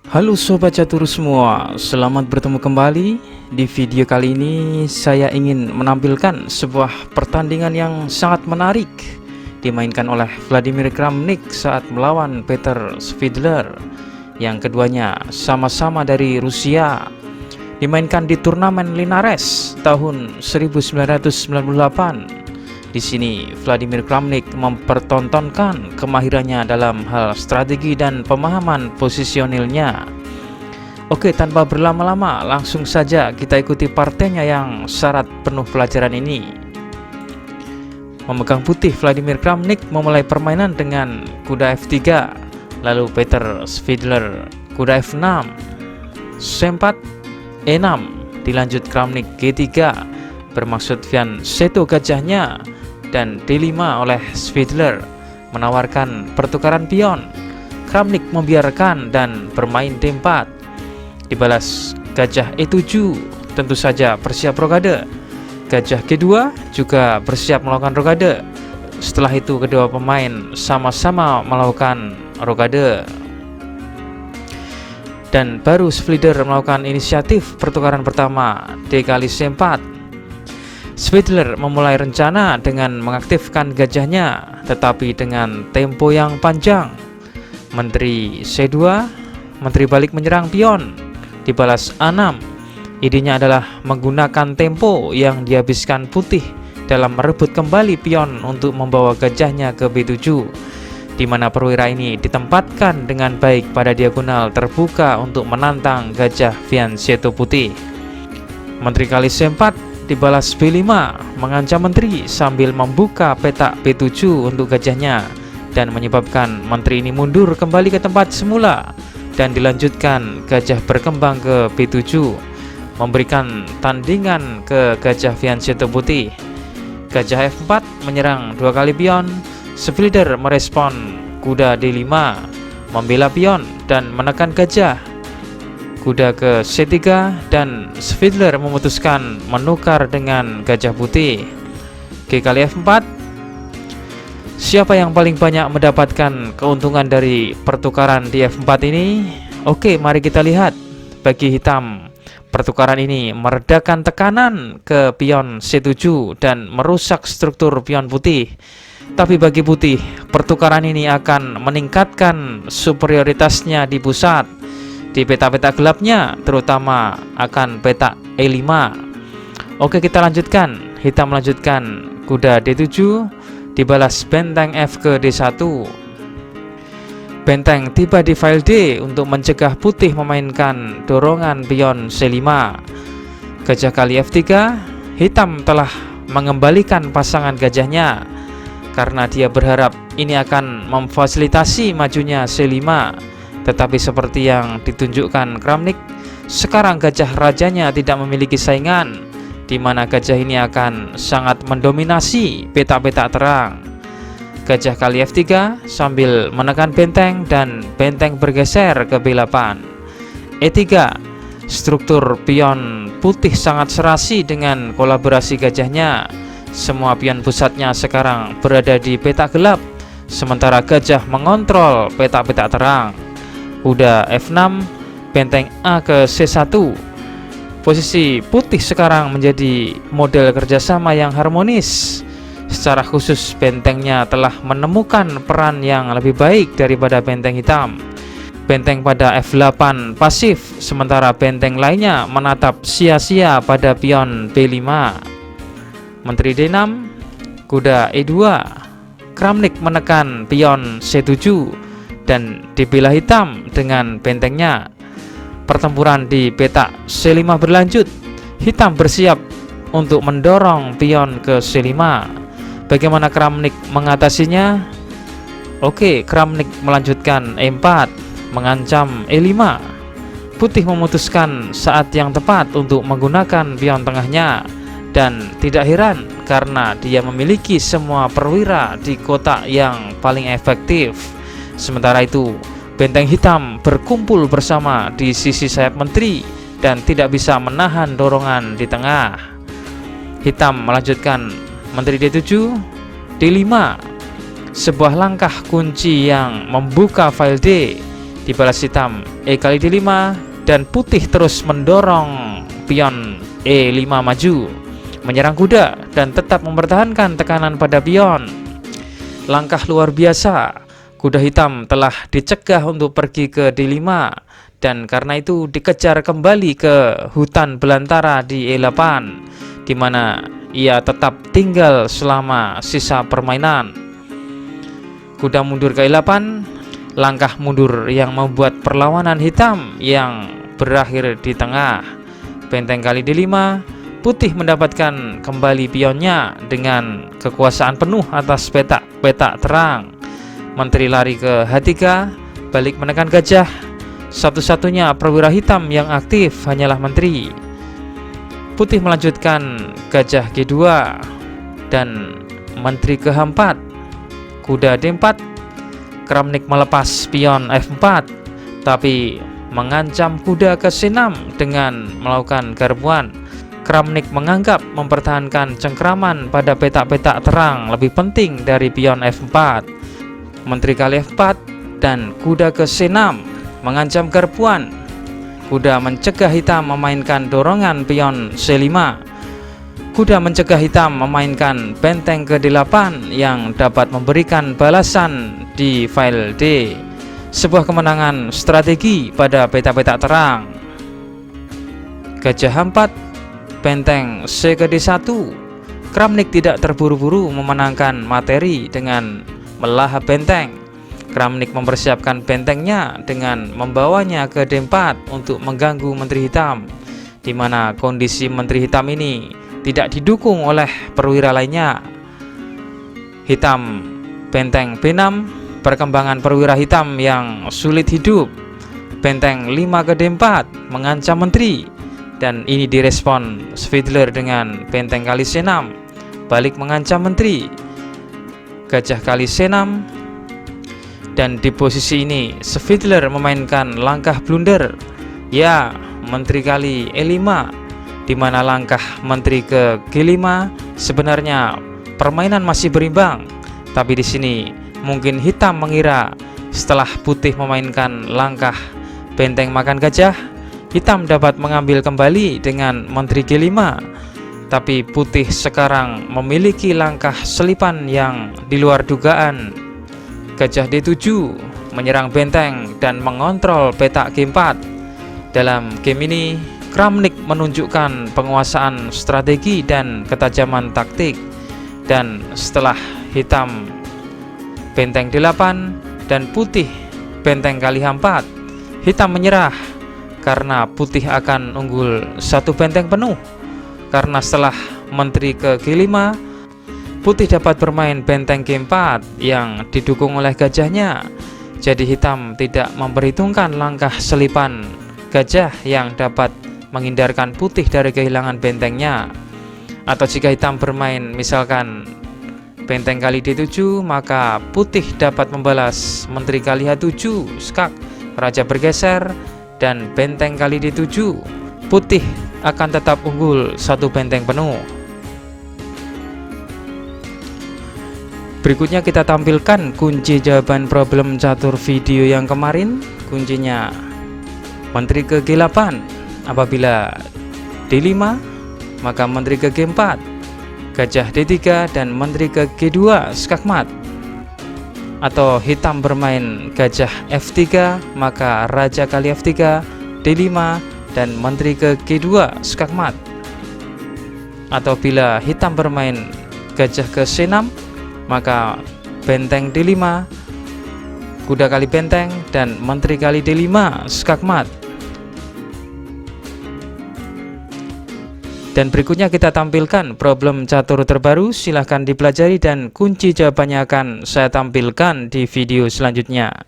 Halo Sobat Catur semua, selamat bertemu kembali. Di video kali ini saya ingin menampilkan sebuah pertandingan yang sangat menarik dimainkan oleh Vladimir Kramnik saat melawan Peter Svidler, yang keduanya sama-sama dari Rusia. Dimainkan di turnamen Linares tahun 1998. Di sini Vladimir Kramnik mempertontonkan kemahirannya dalam hal strategi dan pemahaman posisionilnya. Oke, tanpa berlama-lama langsung saja kita ikuti partainya yang syarat penuh pelajaran ini. Memegang putih, Vladimir Kramnik memulai permainan dengan kuda F3, lalu Peter Svidler kuda F6, C4, E6, dilanjut Kramnik G3, bermaksud Vian Seto gajahnya, dan D5 oleh Svidler menawarkan pertukaran pion. Kramnik membiarkan dan bermain D4, dibalas gajah E7, tentu saja bersiap rokade. Gajah G2 juga bersiap melakukan rokade. Setelah itu kedua pemain sama-sama melakukan rokade, dan baru Svidler melakukan inisiatif pertukaran pertama D kali C4. Svidler memulai rencana dengan mengaktifkan gajahnya, tetapi dengan tempo yang panjang. Menteri C2, menteri balik menyerang pion, dibalas A6. Idenya adalah menggunakan tempo yang dihabiskan putih dalam merebut kembali pion untuk membawa gajahnya ke B7, di mana perwira ini ditempatkan dengan baik pada diagonal terbuka untuk menantang gajah Vian Seto putih. Menteri kali C4 dibalas B5, mengancam menteri sambil membuka petak B7 untuk gajahnya, dan menyebabkan menteri ini mundur kembali ke tempat semula, dan dilanjutkan gajah berkembang ke B7, memberikan tandingan ke gajah Vian Seto putih. Gajah F4 menyerang dua kali pion. Svidler merespon kuda D5, membela pion dan menekan gajah. Kuda ke C3, dan Svidler memutuskan menukar dengan gajah putih. G kali F4. Siapa yang paling banyak mendapatkan keuntungan dari pertukaran di F4 ini? Oke, mari kita lihat. Bagi hitam, pertukaran ini meredakan tekanan ke pion C7 dan merusak struktur pion putih. Tapi bagi putih, pertukaran ini akan meningkatkan superioritasnya di pusat, di peta-peta gelapnya, terutama akan peta E5. Oke, kita lanjutkan. Hitam melanjutkan kuda D7, dibalas benteng F ke D1. Benteng tiba di file D untuk mencegah putih memainkan dorongan pion C5. Gajah kali F3. Hitam telah mengembalikan pasangan gajahnya karena dia berharap ini akan memfasilitasi majunya C5. Tetapi seperti yang ditunjukkan Kramnik, sekarang gajah rajanya tidak memiliki saingan, di mana gajah ini akan sangat mendominasi peta-peta terang. Gajah kali F3 sambil menekan benteng, dan benteng bergeser ke B8. E3, struktur pion putih sangat serasi dengan kolaborasi gajahnya. Semua pion pusatnya sekarang berada di peta gelap, sementara gajah mengontrol peta-peta terang. Kuda F6, benteng A ke C1. Posisi putih sekarang menjadi model kerjasama yang harmonis. Secara khusus bentengnya telah menemukan peran yang lebih baik daripada benteng hitam. Benteng pada F8 pasif, sementara benteng lainnya menatap sia-sia pada pion B5. Menteri D6, kuda E2. Kramnik menekan pion C7 dan dibela hitam dengan bentengnya. Pertempuran di petak C5 berlanjut. Hitam bersiap untuk mendorong pion ke C5. Bagaimana Kramnik mengatasinya? Oke, Kramnik melanjutkan E4, mengancam E5. Putih memutuskan saat yang tepat untuk menggunakan pion tengahnya, dan tidak heran karena dia memiliki semua perwira di kotak yang paling efektif. Sementara itu, benteng hitam berkumpul bersama di sisi sayap menteri dan tidak bisa menahan dorongan di tengah. Hitam melanjutkan menteri D7, D5, sebuah langkah kunci yang membuka file D, dibalas hitam E kali D5, dan putih terus mendorong pion E5 maju, menyerang kuda dan tetap mempertahankan tekanan pada pion. Langkah luar biasa, kuda hitam telah dicegah untuk pergi ke D5, dan karena itu dikejar kembali ke hutan belantara di E8, di mana ia tetap tinggal selama sisa permainan. Kuda mundur ke E8, langkah mundur yang membuat perlawanan hitam yang berakhir di tengah. Benteng kali D5, putih mendapatkan kembali pionnya dengan kekuasaan penuh atas petak terang. Menteri lari ke H3, balik menekan gajah. Satu-satunya perwira hitam yang aktif hanyalah menteri. Putih melanjutkan gajah G2 dan menteri ke H4. Kuda D4, Kramnik melepas pion F4, tapi mengancam kuda ke C6 dengan melakukan garbuan. Kramnik menganggap mempertahankan cengkraman pada petak-petak terang lebih penting dari pion F4. Menteri kali F4 dan kuda ke C6 mengancam garbuan. Kuda mencegah hitam memainkan dorongan pion C5. Kuda mencegah hitam memainkan benteng ke D8 yang dapat memberikan balasan di file D. Sebuah kemenangan strategi pada petak-petak terang. Gajah H4, benteng C ke D1. Kramnik tidak terburu-buru memenangkan materi dengan melahap benteng. Kramnik mempersiapkan bentengnya dengan membawanya ke D4 untuk mengganggu menteri hitam, di mana kondisi menteri hitam ini tidak didukung oleh perwira lainnya. Hitam benteng B6, perkembangan perwira hitam yang sulit hidup. Benteng 5 ke D4 mengancam menteri, dan ini direspon Svidler dengan benteng kali C6, balik mengancam menteri. Gajah kali C6, dan di posisi ini Svidler memainkan langkah blunder, ya, menteri kali E5, di mana langkah menteri ke G5 sebenarnya permainan masih berimbang, tapi di sini mungkin hitam mengira setelah putih memainkan langkah benteng makan gajah, hitam dapat mengambil kembali dengan menteri G5. Tapi putih sekarang memiliki langkah selipan yang di luar dugaan. Gajah D7 menyerang benteng dan mengontrol petak G4. Dalam game ini, Kramnik menunjukkan penguasaan strategi dan ketajaman taktik. Dan setelah hitam benteng D8 dan putih benteng kali H4, hitam menyerah karena putih akan unggul satu benteng penuh. Karena setelah menteri ke G5, putih dapat bermain benteng G4 yang didukung oleh gajahnya. Jadi hitam tidak memperhitungkan langkah selipan gajah yang dapat menghindarkan putih dari kehilangan bentengnya. Atau jika hitam bermain misalkan benteng kali D7, maka putih dapat membalas menteri kali H7, skak, raja bergeser, dan benteng kali D7. Putih akan tetap unggul satu benteng penuh. Berikutnya kita tampilkan kunci jawaban problem catur video yang kemarin. Kuncinya menteri ke G8, apabila D5 maka menteri ke G4, gajah D3, dan menteri ke G2 skakmat. Atau hitam bermain gajah F3, maka raja kali F3, D5, dan menteri ke G2 skakmat. Atau bila hitam bermain gajah ke C6, maka benteng D5, kuda kali benteng, dan menteri kali D5 skakmat. Dan berikutnya kita tampilkan problem catur terbaru. Silahkan dipelajari dan kunci jawabannya akan saya tampilkan di video selanjutnya.